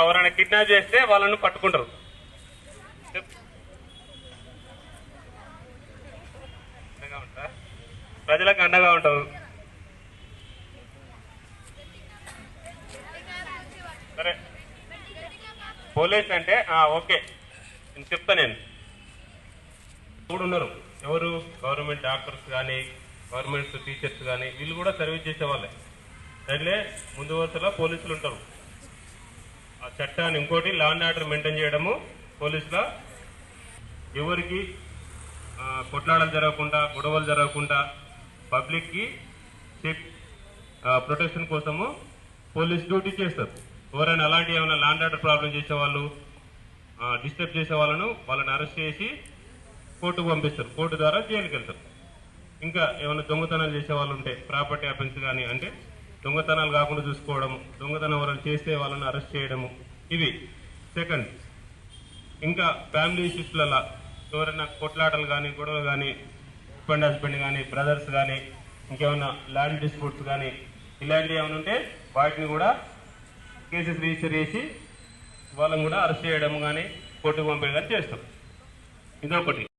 ఎవరైనా కిడ్నాప్ చేస్తే వాళ్ళను పట్టుకుంటారు. ప్రజలకు అండగా ఉంటారు. సరే, పోలీస్ అంటే ఓకే నేను చెప్తా. నేను కూడా ఉన్నారు, ఎవరు గవర్నమెంట్ డాక్టర్స్ కానీ గవర్నమెంట్ టీచర్స్ కానీ వీళ్ళు కూడా సర్వీస్ చేసేవాళ్ళే. అట్లే ముందు వరుసలో పోలీసులు ఉంటారు. ఆ చట్టాన్ని ఇంకోటి లా అండ్ ఆర్డర్ మెయింటైన్ చేయడము పోలీసుల. ఎవరికి కొట్లాడలు జరగకుండా గొడవలు జరగకుండా పబ్లిక్కి సేఫ్ ప్రొటెక్షన్ కోసము పోలీస్ డ్యూటీ చేస్తారు. ఎవరైనా అలాంటి ఏమైనా లా అండ్ ఆర్డర్ ప్రాబ్లం చేసేవాళ్ళు డిస్టర్బ్ చేసే వాళ్ళని అరెస్ట్ చేసి కోర్టుకు పంపిస్తారు. కోర్టు ద్వారా జైలుకి వెళ్తారు. ఇంకా ఏమైనా దొంగతనాలు చేసే వాళ్ళు ఉంటే ప్రాపర్టీ అఫెన్స్ కానీ, అంటే దొంగతనాలు కాకుండా చూసుకోవడం, దొంగతనం ఎవరైనా చేస్తే వాళ్ళని అరెస్ట్ చేయడము, ఇవి సెకండ్. ఇంకా ఫ్యామిలీ ఇష్యూస్లలో ఎవరైనా కొట్లాటలు కానీ గొడవలు కానీ హస్బెండ్ కానీ బ్రదర్స్ కానీ ఇంకేమైనా ల్యాండ్ డిస్ప్యూట్స్ కానీ ఇలాంటివి ఏమైనా ఉంటే వాటిని కూడా కేసెస్ రిజిస్టర్ చేసి వాళ్ళని కూడా అరెస్ట్ చేయడం కానీ కోర్టుకు పంపేయడం కానీ చేస్తాం. ఇదొకటి.